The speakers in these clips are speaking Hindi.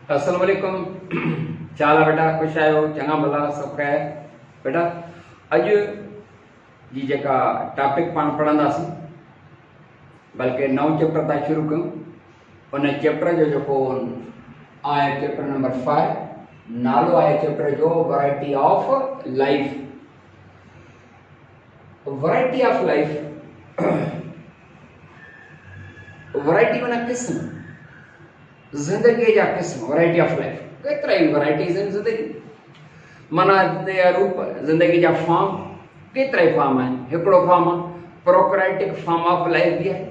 अस्सलाम वालेकुम। चाल बेटा खुश आयो चंगा भला सब कै बेटा। अज जी जेका टॉपिक पान पढ़ंदासीं बल्कि नओं चैप्टर था शुरू कयूं। उन चैप्टर जो जेको आहे चैप्टर नंबर 5, नालो आहे चैप्टर जो variety of life. Variety of life, variety माना किस्म, जिंदगी जा किस्म। वैरायटी ऑफ लाइफ केतरा ही वैरायटीज आहिनि जिंदगी माना रूप जिंदगी जा फॉर्म केतरा ही फॉर्म आहिनि। हिकिड़ो form prokaryotic form of life भी आहे,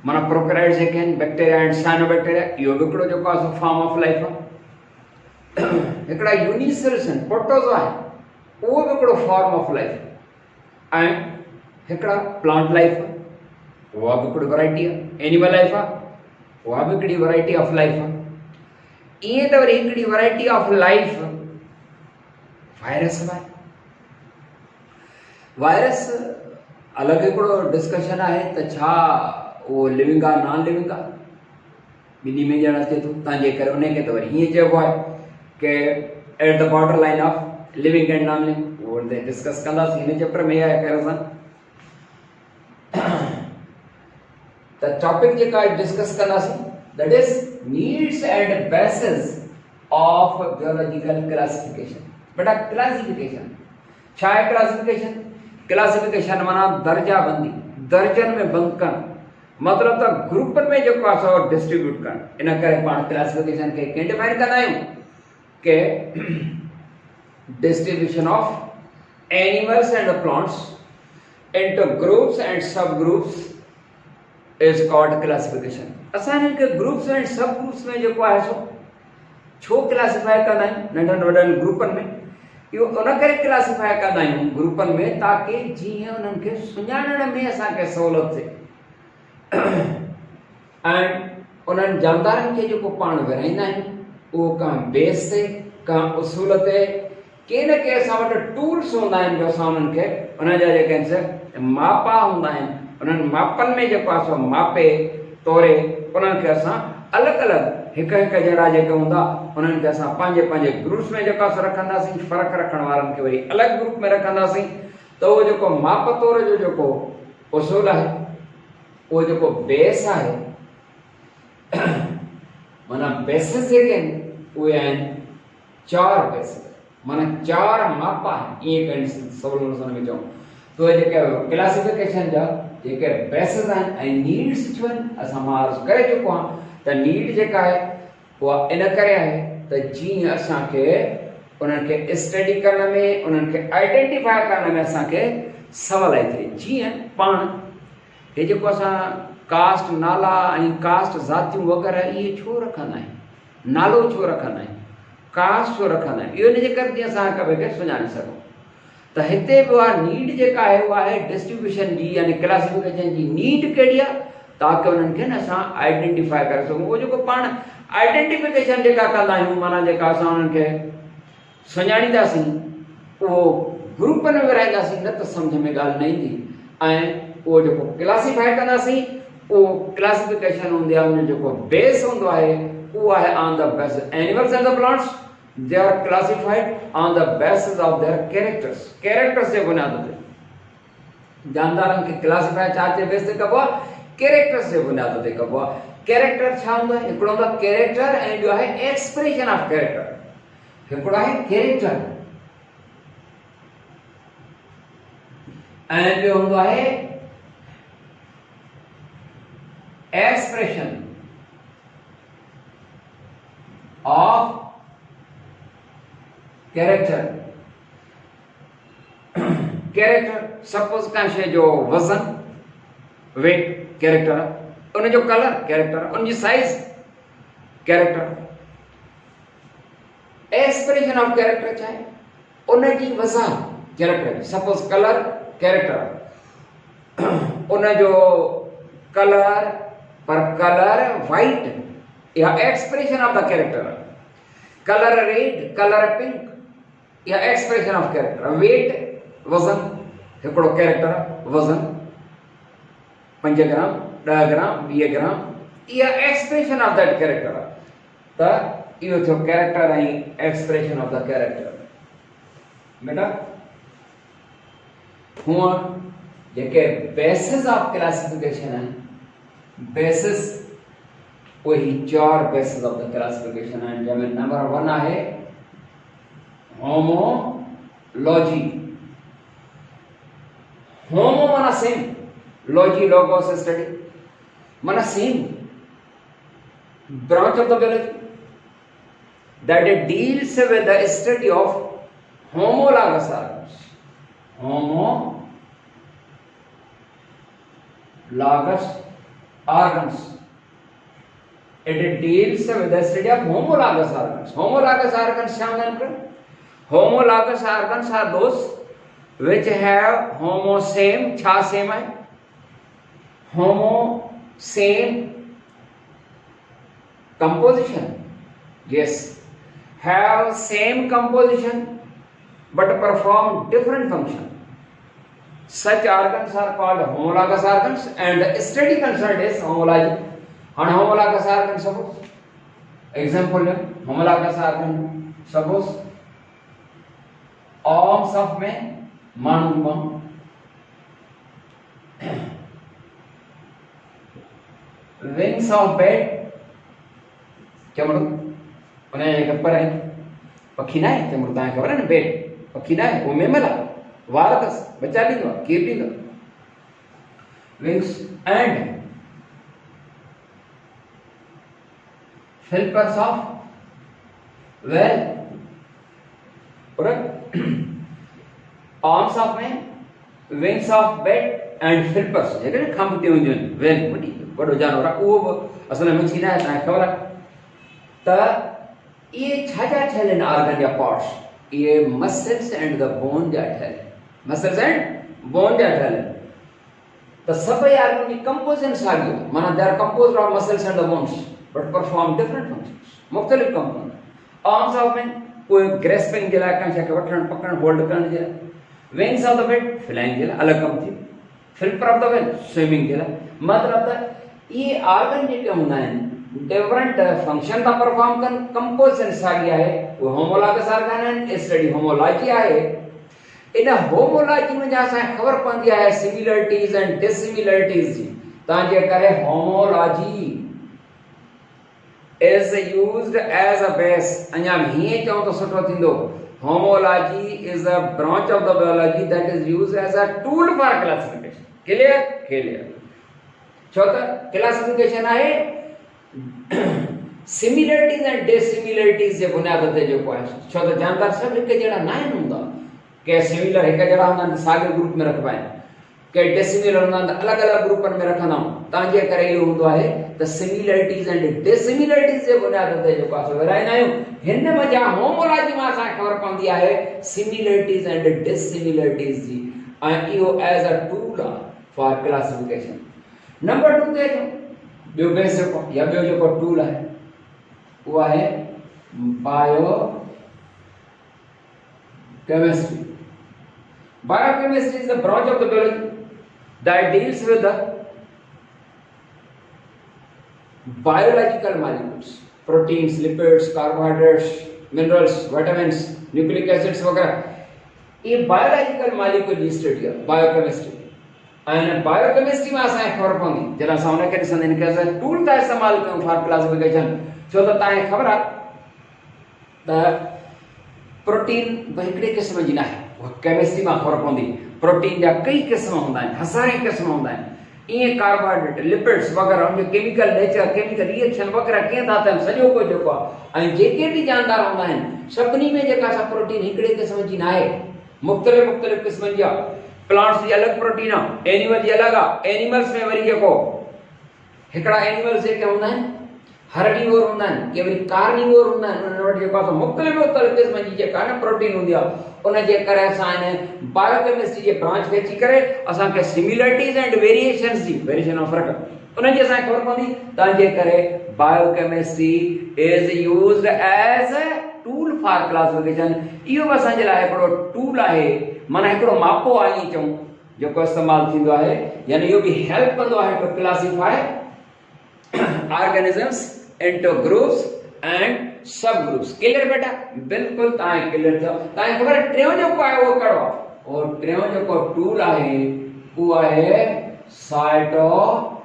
माना प्रोकैरियोट जेके आहिनि बैक्टीरिया एंड साइनोबैक्टीरिया, इहो बि हिकिड़ो जेको आहे फॉर्म ऑफ लाइफ आहे। हिकिड़ा यूनिसेल्स आहिनि, प्रोटोज़ोआ आहे, उहो बि हिकिड़ो फॉर्म ऑफ लाइफ आहे। ऐं हिकिड़ा प्लांट लाइफ आहे, उहा बि हिकिड़ी वैरायटी आहे। एनिमल लाइफ आहे, उहा बि हिकिड़ी वैरायटी ऑफ लाइफ आहे। ईअं त वरी हिकिड़ी वैरायटी ऑफ लाइफ वायरस बि आहे। वायरस अलॻि हिकिड़ो डिस्कशन आहे त छा उहो लिविंग आहे नॉन लिविंग आहे, ॿिन्ही में ॼण अचे थो। तंहिंजे करे उनखे त वरी हीअं चइबो आहे कि at the border line of living and non living. उहो डिस्कस कंदासीं हिन चैप्टर में। आहे खैर सां त टॉपिक जेका डिस्कस कंदासीं that is needs and bases of biological classification. बेटा क्लासिफिकेशन छा आहे? क्लासिफिकेशन, क्लासिफिकेशन माना दर्जा बंदी, दर्जन में बंद करणु, मतलब त ग्रुपन में जेको आहे सो डिस्ट्रीब्यूट करणु। इन करे पाण क्लासिफिकेशन खे कीअं डिफाइन कंदा आहियूं कि distribution of animals and plants into groups and सब ग्रुप्स इज कॉल्ड क्लासिफिकेशन। असां इनके ग्रुप्स एंड सब ग्रुप्स में जेको आहे सो छो क्लासिफाई कंदा आहियूं नंढनि वॾनि ग्रुपनि में? इहो उन करे क्लासिफाई कंदा आहियूं ग्रुपनि में ताकि जीअं उन्हनि खे सुञाणण में असांखे सहूलियत थिए। ऐं उन्हनि जानदारनि खे जेको पाण विरहाईंदा आहियूं उहो कंहिं बेस ते, कंहिं उसूल ते, के न के असां वटि टूल्स हूंदा आहिनि जो असां उन्हनि खे उन जा जेके आहिनि मापा हूंदा आहिनि, उन्हनि मापनि में जेको आहे सो मापे तोरे उन्हनि खे असां अलॻि अलॻि हिकु हिकु जहिड़ा जेके हूंदा उन्हनि खे असां पंहिंजे पंहिंजे ग्रुप्स में जेको आहे रखंदासीं। फ़र्क़ु रखण वारनि खे वरी अलॻि ग्रुप में रखंदासीं। त उहो जेको माप तौर जो जेको उसूल आहे, उहो जेको बेस आहे, माना बेसिस जेके आहिनि उहे आहिनि 4 बेसिस, माना 4 माप आहिनि। ईअं कहिड़ी सवलो में चऊं तो जेके क्लासिफिकेशन जा जेके बेसिस आहिनि ऐं नीड्स छो आहिनि असां मां अर्ज़ु करे चुको आहियां त नीड जेका आहे उहा इन करे आहे त जीअं असांखे उन्हनि खे स्टडी करण में, उन्हनि खे आइडेंटिफाई करण में असांखे सवलाई थिए। जीअं पाण हे जेको असां कास्ट नाला ऐं कास्ट ज़ातियूं वग़ैरह इहे छो रखंदा आहियूं, नालो छो रखंदा आहियूं, कास्ट छो रखंदा आहियूं, इहो इनजे करे जीअं असां हिक ॿिए खे सुञाणे सघूं। त हिते बि उहा नीड जेका आहे उहा आहे डिस्ट्रीब्यूशन जी, यानी क्लासिफिकेशन जी नीड कहिड़ी आहे ताकि उन्हनि खे न असां आइडेंटिफाई करे सघूं। उहो जेको पाण आइडेंटिफिकेशन जेका कंदा आहियूं, माना जेका असां उन्हनि खे सुञाणींदासीं उहो ग्रुपनि में विरहाईंदासीं, न त सम्झ में ॻाल्हि न ईंदी। ऐं उहो जेको क्लासिफाई कंदासीं उहो क्लासिफिकेशन हूंदी आहे, उन जेको बेस हूंदो आहे उहो आहे on the basis animals and the plants. They are classified on the basis of their characters. Characters जे बुनियाद ते जानदारनि खे क्लासिफाई छा जे बेस ते कबो आहे? कैरेक्टर्स जे बुनियाद ते कबो आहे। कैरेक्टर छा हूंदो आहे? हिकिड़ो हूंदो आहे कैरेक्टर ऐं ॿियो आहे एक्सप्रेशन ऑफ कैरेक्टर। हिकिड़ो आहे कैरेक्टर ऐं ॿियो हूंदो आहे expression of character. Character suppose का शे जो वजन, वेट कैरेक्टर, उन जो कलर कैरेक्टर, उन जी size character. Expression of character चाहे उन जी वजह कैरेक्टर। सपोज कलर कैरेक्टर, उन जो कलर पर कलर वाइट या expression of the character. Colour red, colour pink या एक्सप्रेशन ऑफ कैरेक्टर। वेट वजन, हिकिड़ो कैरेक्टर वजन 5 ग्राम, 10 ग्राम, 20 ग्राम, या एक्सप्रेशन ऑफ दैट कैरेक्टर। त इहो थियो कैरेक्टर ऐं एक्सप्रेशन ऑफ द कैरेक्टर। बेटा हूअं जेके बेसिस ऑफ क्लासिफिकेशन आहिनि, बेसिस उहे ही 4 बेसिस ऑफ द क्लासिफिकेशन आहिनि, जंहिंमें नंबर 1 आहे होमोलॉजी। होमो माना सेम, लॉजी लॉगोस स्टडी माना same, branch of the biology that it deals with the study of homologous organs. Homologous organs. It deals with the study of homologous organs. Homologous organs क्या होते हैं? Homologous organs are those which have homo same, छा same है? Homo same composition, yes, have same composition but perform different function. Such organs are called homologous organs, and the study concerned is homology. And homologous organ, suppose example, homologous organ, suppose arms of man, manuma, wings of bird, चमड़ो उन्हें ऊपर है पखी ना है, चमड़ो तां खबर है ना, बेट पखी ना है, वो मेमला वारतस बच्चा लींदो कीर लींदो, wings and flippers of whale, correct? Arms of man, wings of bat and flippers, जेके न खंभती हुई जन whale वडी वडो जानवर वो असल में मछली ना है, तां खबर है। त ये छाजा ठहलन ऑर्गन या पार्ट्स, ये मसल्स एंड द बोन जा ठहलन, मसल्स एंड बोन जा ठहलन। त सब ऑर्गन की कंपोजिशन सागियो, माना they are composed of muscles and the bones but perform different functions, मुख्तलिफ कंपोनेंट। आर्म्स ऑफ मैन कोई ग्रेस्पिंग जे लाइ कंहिं शइ खे वठण पकड़ण होल्ड करण जे लाइ, wings of the bird flying जे लाइ अलॻि कमु थी, flipper of the whale swimming जे लाइ। मतिलबु त ये ऑर्गन जेके हूंदा आहिनि डिफरेंट फंक्शन था परफॉर्म कनि, कंपोजिशन साॻी आहे, उहे होमोलॉगस ऑर्गन आहिनि, स्टडी होमोलॉजी आहे। इन होमोलॉजी में असांखे ख़बर पवंदी आहे सिमिलरिटीज़ एंड डिसिमिलरिटीज़ जी, तंहिंजे करे homology is used as a base, अञा हीअं चऊं त सुठो थींदो, homology is a branch of the biology that is used as a tool for classification. Clear? Clear. छो त क्लासिफिकेशन आहे सिमिलरिटीज़ एंड डिसिमिलरिटीज़ जे बुनियाद ते जेको आहे, छो त जानदार सभु हिकु जहिड़ा न आहिनि हूंदा, के सिमिलर हिकु जहिड़ा हूंदा आहिनि साॻिए ग्रुप में रखिबा आहिनि, के डिसिमिलर हूंदा आहिनि त अलॻि अलॻि ग्रुपनि में रखंदा आहियूं, तंहिंजे करे इहो हूंदो आहे त सिमिलरिटीज़ एंड डिसिमिलरिटीज़ जे बुनियाद ते जेको आहे विराईंदा आहियूं। हिन वजह होमोलॉजी मां असांखे ख़बर पवंदी आहे सिमिलरिटीज़ एंड डिसिमिलरिटीज़ जी, ऐं इहो एज अ टूल आहे फॉर क्लासिफिकेशन। नंबर 2 ते अचूं, ॿियो बेसिक या ॿियो जेको टूल आहे उहो आहे biochemistry. Biochemistry is the branch of the biology that deals with the biological molecules, proteins, lipids, carbohydrates, minerals, vitamins, nucleic acids वगैरह। ये biological molecule की स्टडी है बायोकेमिस्ट्री। ऐं बायोकेमिस्ट्री में असांखे ख़बर पवंदी जॾहिं असां हुनखे ॾिसंदा आहियूं कि असां टूल था इस्तेमालु कयूं फॉर क्लासिफिकेशन, छो त तव्हांखे ख़बर आहे त प्रोटीन हिकिड़े क़िस्म जी न आहे, केमिस्ट्री में ख़बर पवंदी प्रोटीन जा कई क़िस्म हूंदा आहिनि, हज़ारें क़िस्म हूंदा आहिनि, ईअं कार्बोहाइड्रेट, लिपिड्स वग़ैरह, उनजो केमिकल नेचर, केमिकल रिएक्शन वग़ैरह कीअं था थियनि, सॼो कुझु जेको आहे। ऐं जेके बि जानदार हूंदा आहिनि सभिनी में जेका असां प्रोटीन हिकिड़े क़िस्म जी न आहे, मुख़्तलिफ़ क़िस्मनि जी आहे। प्लांट्स जी अलॻि प्रोटीन आहे, एनिमल जी अलॻि आहे। एनिमल्स में वरी जेको हिकिड़ा एनिमल्स जेके हूंदा आहिनि हर्बीवोर हूंदा आहिनि, के वरी कार्निवोर हूंदा आहिनि, उन्हनि वटि जेको आहे मुख़्तलिफ़ क़िस्म जी जेका न प्रोटीन हूंदी आहे। उनजे करे असां हिन बायोकेमिस्ट्री जे ब्रांच खे अची करे असांखे सिमिलरिटीज़ एंड वेरिएशन्स जी वेरिएशन ऑफ फ़र्क़ु उनजी असांखे ख़बर पवंदी, तंहिंजे करे biochemistry is used as a tool for classification. इहो बि असांजे लाइ हिकिड़ो टूल आहे, माना हिकिड़ो मापो आहे ईअं चऊं, जेको इस्तेमालु थींदो आहे, यानी इहो बि हेल्प कंदो आहे to classify organisms into groups and subgroups. Clear बेटा? बिल्कुल ताए क्लियर थियो। ताए खबर है टियों जो आहे वो कड़ो और टियों जो टूल आहे वो आहे साइटोलॉजी।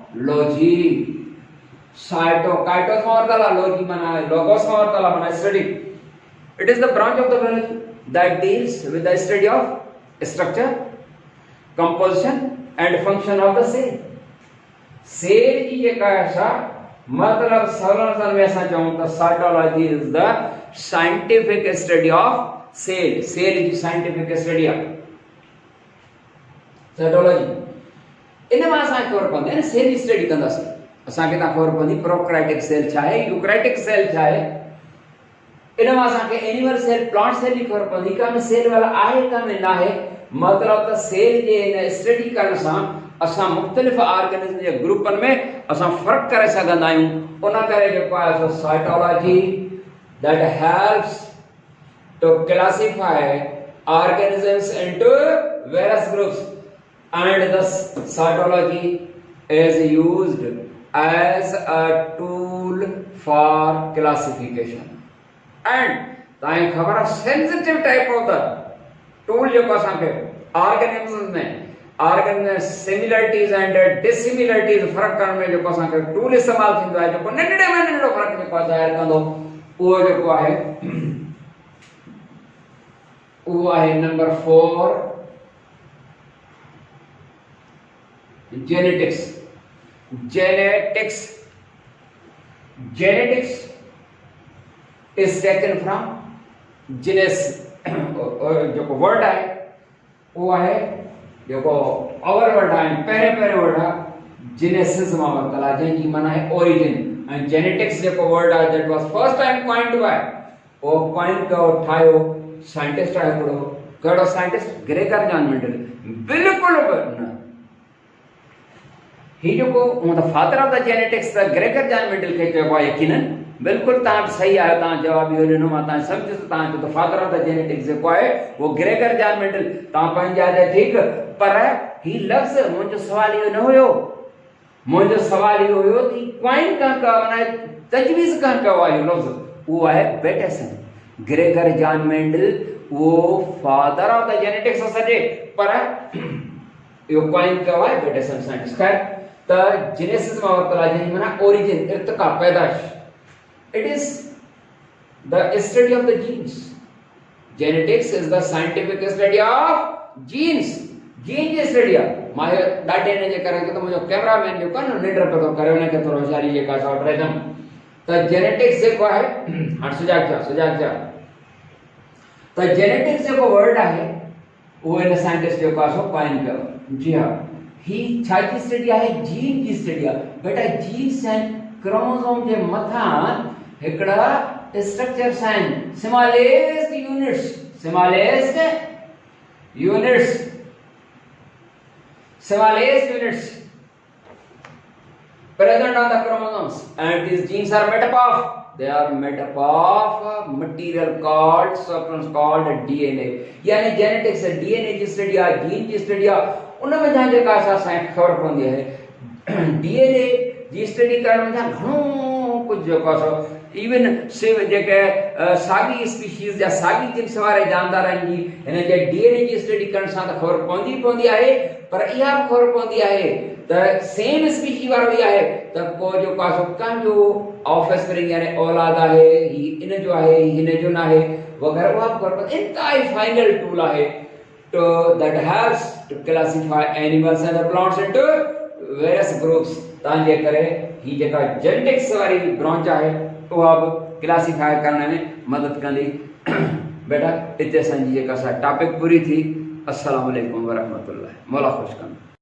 साइटो काइटो समर्थला लॉजी माना लोगो समर्थला माना study. It is the branch of the biology that deals with the study of structure, composition and function of the cell. Cell जी जेका असा मतलब सरल में असा चऊं त cytology is the scientific study of cell. Cell जी साइंटिफिक स्टडी ऑफ साइटोलॉजी। इन में असा खबर पवंदी न सेल जी स्टडी कंदासीं असा के ता खबर पवंदी प्रोकैरियोटिक सेल छा है, यूकैरियोटिक सेल छा है। इन में असा के एनिमल सेल, प्लांट सेल जी खबर पवंदी का में सेल वाला आहे का में ना है। मतलब त सेल जे इन स्टडी करण सां असा मुख्तलिफ ऑर्गेनिज्म जे ग्रुपन में असा फर्क करे सकंदा आयूं। उन करे जेको आहे सो cytology that helps to classify organisms into various groups and thus cytology is used as a tool for classification and ताई खबर है sensitive type of the tool जो पास आके organisms में similarities and dissimilarities फर्क करण में जो पास आके tool इस्तेमाल थींदो आहे जो नंढड़े में नंढड़ो फर्क जो पास ज़ाहिर कंदो वो जो आहे वो आहे number 4 genetics। genetics is taken from genus जो को वर्ड है वो है जो को अवर वर्ड है पहले वर्ड है genesis में मतलब जंजी माना है origin and genetics जो को वर्ड है that was first time coined by वो coin का उठायो साइंटिस्ट है कड़ो साइंटिस्ट ग्रेगर जॉन मेंडल। बिल्कुल ही जो को मतलब father of the genetics the Gregor John Mendel के जो यकीनन बिल्कुल ता सही आयो ता जवाब यो ॾिनो मां ता समझ ता तो फादर ऑफ द जेनेटिक्स जो है वो ग्रेगर जॉन मेंडल ता पंहिंजा दे ठीक पर ही लफ्ज मुझे सवाल यो न हुयो। मुझे सवाल यो हुयो कि क्वाइन का माने तजवीज का वायो लफ्ज वो है बेटेसन। ग्रेगर जॉन मेंडल वो फादर ऑफ द जेनेटिक्स सजे पर यो क्वाइन का है बेटेसन साइंटिस्ट का त जेनेसिस में मतलब जंजी माना ओरिजिन इर्तिका पैदाश। It is the study of the genes. Genetics is the scientific study of genes. Gene जी स्टडी ऑफ मां डाटे ने जे करे तो मुझो कैमरामैन जो कन निडर पतो करे उन के थोरो होशियारी जे का शॉट रहदम त जेनेटिक्स जे को है हां सुजाग जा त जेनेटिक्स जो वर्ड है वो इन साइंटिस्ट जो का सो पाइन करो। जी हां ही छाजी स्टडी है जीन जी स्टडी है बेटा। जीन्स एंड क्रोमोसोम जे मथा एकड़ा स्ट्रक्चर्स हैं smallest units present on the chromosomes and these genes are made up of material called substance called DNA। यानी जेनेटिक्स डीएनए जी स्टडी है जीन जी स्टडी है उनमें जहां जेका असा खबर पवंदी है डीएनए जी स्टडी करण में घणो कुछ जेको सो इवन सिव जेके सागी स्पीशीज या सागी जिन्स वारे जानदार आहिनि जी हिन जे डीएनए जी स्टडी करण सां त खबर पवंदी आहे पर इहा खबर पवंदी आहे त सेम स्पीशी वारो ई आहे त को जो कासो कंजो ऑफस्प्रिंग यानी औलाद आहे ही इन जो आहे हिन जो ना आहे वगैरह वो खबर इंतहाई फाइनल टूल आहे to that helps to classify animals and plants into various groups। तांजे करे ही जेका जेनेटिक्स वाली ब्रांच है वो अब क्लासिफाई करने में मदद कंदी। बेटा इते संजी जेका सा टॉपिक पूरी थी। अस्सलाम वालेकुम व रहमतुल्लाह। मौला खुश कंदो।